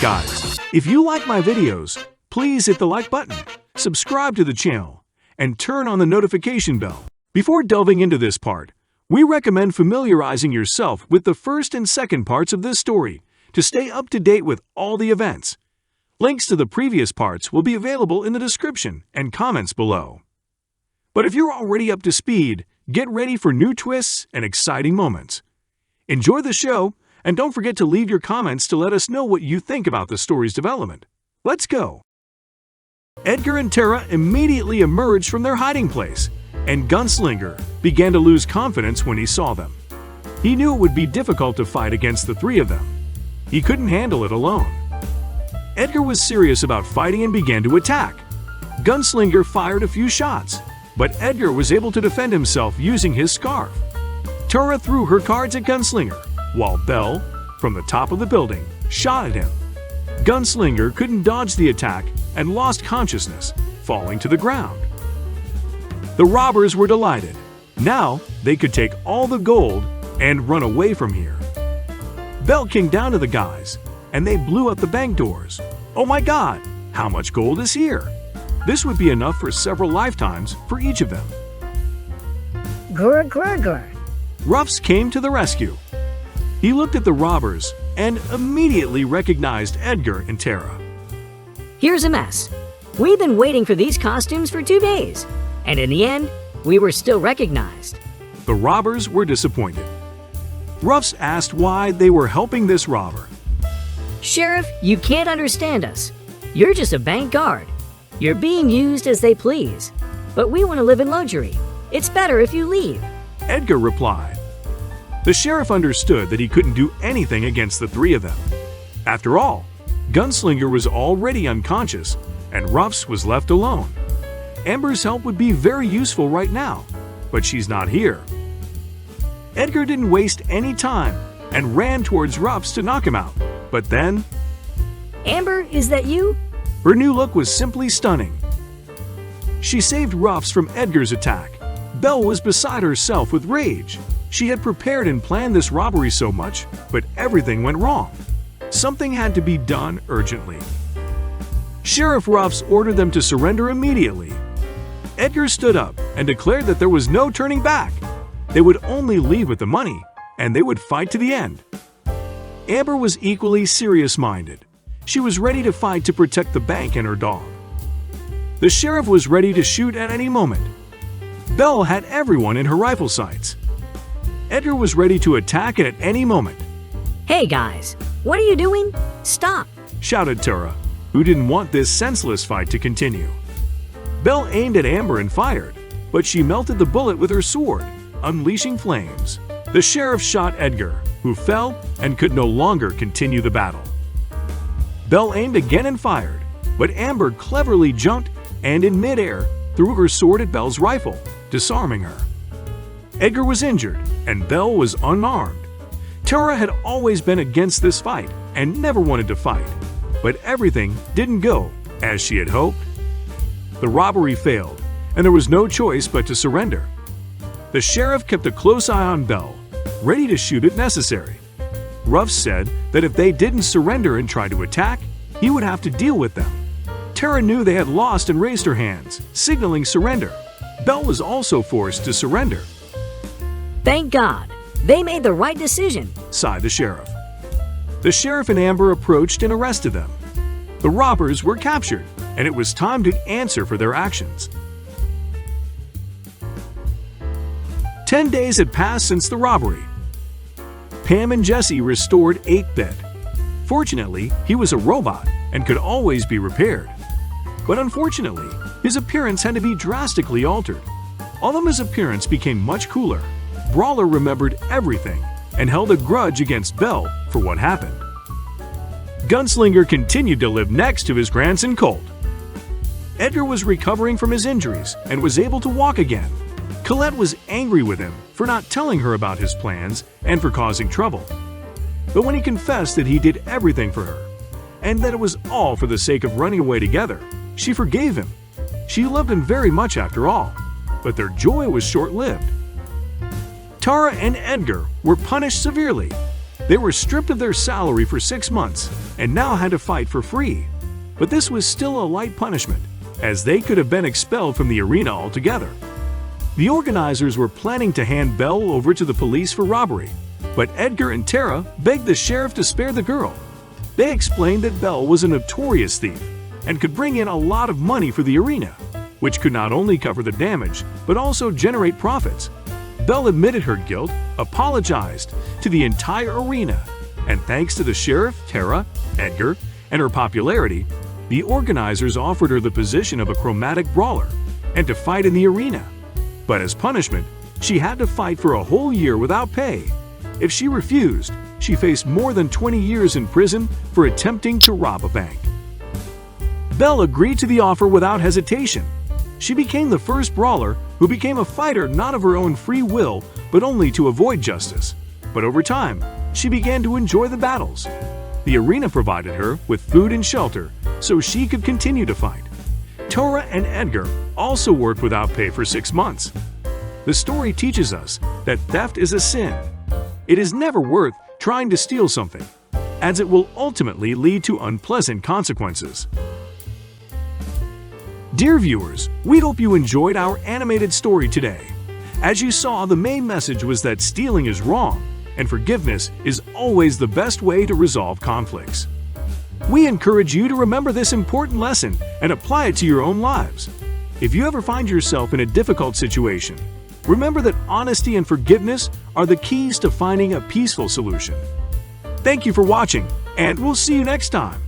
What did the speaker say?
Guys, if you like my videos, please hit the like button, subscribe to the channel, and turn on the notification bell. Before delving into this part, we recommend familiarizing yourself with the first and second parts of this story to stay up to date with all the events. Links to the previous parts will be available in the description and comments below. But if you're already up to speed, get ready for new twists and exciting moments. Enjoy the show, and don't forget to leave your comments to let us know what you think about the story's development. Let's go! Edgar and Tara immediately emerged from their hiding place, and Gunslinger began to lose confidence when he saw them. He knew it would be difficult to fight against the three of them. He couldn't handle it alone. Edgar was serious about fighting and began to attack. Gunslinger fired a few shots, but Edgar was able to defend himself using his scarf. Tara threw her cards at Gunslinger, while Belle, from the top of the building, shot at him. Gunslinger couldn't dodge the attack and lost consciousness, falling to the ground. The robbers were delighted. Now they could take all the gold and run away from here. Belle came down to the guys, and they blew up the bank doors. Oh my God, how much gold is here? This would be enough for several lifetimes for each of them. Grr, grr, grr. Ruffs came to the rescue. He looked at the robbers and immediately recognized Edgar and Tara. Here's a mess. We've been waiting for these costumes for 2 days, and in the end, we were still recognized. The robbers were disappointed. Ruffs asked why they were helping this robber. Sheriff, you can't understand us. You're just a bank guard. You're being used as they please. But we want to live in luxury. It's better if you leave. Edgar replied. The sheriff understood that he couldn't do anything against the three of them. After all, Gunslinger was already unconscious, and Ruffs was left alone. Amber's help would be very useful right now, but she's not here. Edgar didn't waste any time and ran towards Ruffs to knock him out. But then… Amber, is that you? Her new look was simply stunning. She saved Ruffs from Edgar's attack. Belle was beside herself with rage. She had prepared and planned this robbery so much, but everything went wrong. Something had to be done urgently. Sheriff Ruffs ordered them to surrender immediately. Edgar stood up and declared that there was no turning back. They would only leave with the money, and they would fight to the end. Amber was equally serious-minded. She was ready to fight to protect the bank and her dog. The sheriff was ready to shoot at any moment. Belle had everyone in her rifle sights. Edgar was ready to attack at any moment. Hey guys, what are you doing? Stop! Shouted Tara, who didn't want this senseless fight to continue. Belle aimed at Amber and fired, but she melted the bullet with her sword, unleashing flames. The sheriff shot Edgar, who fell and could no longer continue the battle. Belle aimed again and fired, but Amber cleverly jumped and in midair threw her sword at Belle's rifle, disarming her. Edgar was injured, and Belle was unarmed. Tara had always been against this fight and never wanted to fight, but everything didn't go as she had hoped. The robbery failed, and there was no choice but to surrender. The sheriff kept a close eye on Belle, ready to shoot if necessary. Ruffs said that if they didn't surrender and try to attack, he would have to deal with them. Tara knew they had lost and raised her hands, signaling surrender. Belle was also forced to surrender. Thank God. They made the right decision, sighed the sheriff. The sheriff and Amber approached and arrested them. The robbers were captured, and it was time to answer for their actions. 10 days had passed since the robbery. Pam and Jesse restored 8-Bit. Fortunately, he was a robot and could always be repaired. But unfortunately, his appearance had to be drastically altered. Although his appearance became much cooler, Brawler remembered everything and held a grudge against Belle for what happened. Gunslinger continued to live next to his grandson Colt. Edgar was recovering from his injuries and was able to walk again. Colette was angry with him for not telling her about his plans and for causing trouble. But when he confessed that he did everything for her, and that it was all for the sake of running away together, she forgave him. She loved him very much after all, but their joy was short-lived. Tara and Edgar were punished severely. They were stripped of their salary for 6 months and now had to fight for free. But this was still a light punishment, as they could have been expelled from the arena altogether. The organizers were planning to hand Belle over to the police for robbery, but Edgar and Tara begged the sheriff to spare the girl. They explained that Belle was a notorious thief and could bring in a lot of money for the arena, which could not only cover the damage but also generate profits. Belle admitted her guilt, apologized to the entire arena, and thanks to the sheriff, Tara, Edgar, and her popularity, the organizers offered her the position of a chromatic brawler and to fight in the arena. But as punishment, she had to fight for a whole year without pay. If she refused, she faced more than 20 years in prison for attempting to rob a bank. Belle agreed to the offer without hesitation. She became the first brawler who became a fighter not of her own free will, but only to avoid justice. But over time, she began to enjoy the battles. The arena provided her with food and shelter so she could continue to fight. Tara and Edgar also worked without pay for 6 months. The story teaches us that theft is a sin. It is never worth trying to steal something, as it will ultimately lead to unpleasant consequences. Dear viewers, we hope you enjoyed our animated story today. As you saw, the main message was that stealing is wrong, and forgiveness is always the best way to resolve conflicts. We encourage you to remember this important lesson and apply it to your own lives. If you ever find yourself in a difficult situation, remember that honesty and forgiveness are the keys to finding a peaceful solution. Thank you for watching, and we'll see you next time.